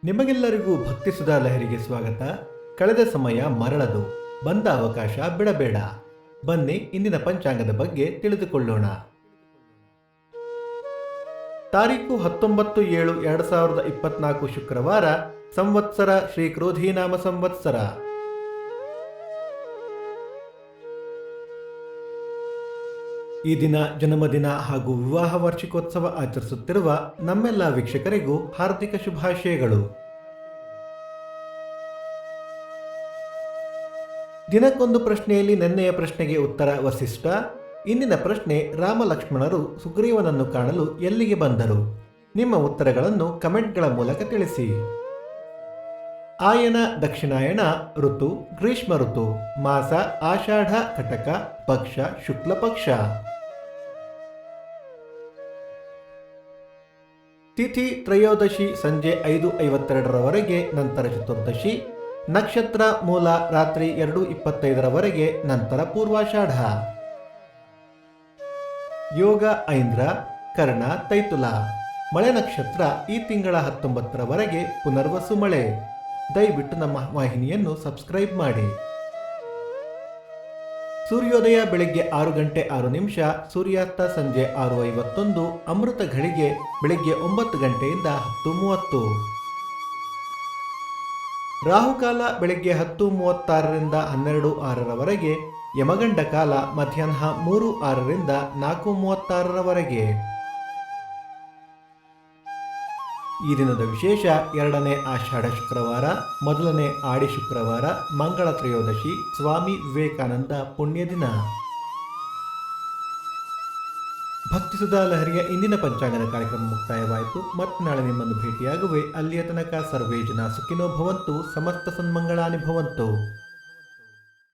ನಿಮಗೆಲ್ಲರಿಗೂ ಭಕ್ತಿ ಸುಧಾ ಲಹರಿಗೆ ಸ್ವಾಗತ. ಕಳೆದ ಸಮಯ ಮರಳದು, ಬಂದ ಅವಕಾಶ ಬಿಡಬೇಡ. ಬನ್ನಿ ಇಂದಿನ ಪಂಚಾಂಗದ ಬಗ್ಗೆ ತಿಳಿದುಕೊಳ್ಳೋಣ. ತಾರೀಕು 19/7/2024 ಶುಕ್ರವಾರ, ಸಂವತ್ಸರ ಶ್ರೀ ಕ್ರೋಧೀನಾಮ ಸಂವತ್ಸರ. ಈ ದಿನ ಜನ್ಮದಿನ ಹಾಗೂ ವಿವಾಹ ವಾರ್ಷಿಕೋತ್ಸವ ಆಚರಿಸುತ್ತಿರುವ ನಮ್ಮೆಲ್ಲ ವೀಕ್ಷಕರಿಗೂ ಹಾರ್ದಿಕ ಶುಭಾಶಯಗಳು. ದಿನಕ್ಕೊಂದು ಪ್ರಶ್ನೆಯಲ್ಲಿ ನೆನ್ನೆಯ ಪ್ರಶ್ನೆಗೆ ಉತ್ತರ ವಸಿಷ್ಠ. ಇಂದಿನ ಪ್ರಶ್ನೆ, ರಾಮ ಲಕ್ಷ್ಮಣರು ಸುಗ್ರೀವನನ್ನು ಕಾಣಲು ಎಲ್ಲಿಗೆ ಬಂದರು? ನಿಮ್ಮ ಉತ್ತರಗಳನ್ನು ಕಮೆಂಟ್ಗಳ ಮೂಲಕ ತಿಳಿಸಿ. ಆಯನ ದಕ್ಷಿಣಾಯಣ, ಋತು ಗ್ರೀಷ್ಮ ಋತು, ಮಾಸ ಆಷಾಢ ಕಟಕ, ಪಕ್ಷ ಶುಕ್ಲ ಪಕ್ಷ. ತಿಥಿ ತ್ರಯೋದಶಿ ಸಂಜೆ 5:52 ನಂತರ ಚತುರ್ದಶಿ. ನಕ್ಷತ್ರ ಮೂಲ ರಾತ್ರಿ 2:25 ನಂತರ ಪೂರ್ವಾಷಾಢ. ಯೋಗ ಐಂದ್ರ, ಕರ್ಣ ತೈತುಲ. ಮಳೆ ನಕ್ಷತ್ರ ಈ ತಿಂಗಳ 19 ಪುನರ್ವಸು ಮಳೆ. ದಯವಿಟ್ಟು ನಮ್ಮ ವಾಹಿನಿಯನ್ನು ಸಬ್ಸ್ಕ್ರೈಬ್ ಮಾಡಿ. ಸೂರ್ಯೋದಯ ಬೆಳಿಗ್ಗೆ 6:06, ಸೂರ್ಯಾಸ್ತ ಸಂಜೆ 6:51, ಅಮೃತ ಘಳಿಗೆ ಬೆಳಿಗ್ಗೆ 9 ಗಂಟೆಯಿಂದ 10:30. ರಾಹುಕಾಲ ಬೆಳಿಗ್ಗೆ 10:36 12:06, ಯಮಗಂಡ ಕಾಲ ಮಧ್ಯಾಹ್ನ 3:06 4:36. ಈ ದಿನದ ವಿಶೇಷ: 2ನೇ ಆಷಾಢ ಶುಕ್ರವಾರ, 1ನೇ ಆಡಿ ಶುಕ್ರವಾರ, ಮಂಗಳ ತ್ರಯೋದಶಿ, ಸ್ವಾಮಿ ವಿವೇಕಾನಂದ ಪುಣ್ಯ ದಿನ. ಭಕ್ತಿ ಸುಧಾ ಲಹರಿಯ ಇಂದಿನ ಪಂಚಾಂಗದ ಕಾರ್ಯಕ್ರಮ ಮುಕ್ತಾಯವಾಯಿತು. ಮತ್ತೆ ನಾಳೆ ನಿಮ್ಮನ್ನು ಭೇಟಿಯಾಗುವೆ. ಅಲ್ಲಿಯ ತನಕ ಸರ್ವೇ ಜನ ಸುಖಿನೋ ಭವಂತು, ಸಮಸ್ತ ಸನ್ಮಂಗಳಾನಿ ಭವಂತು.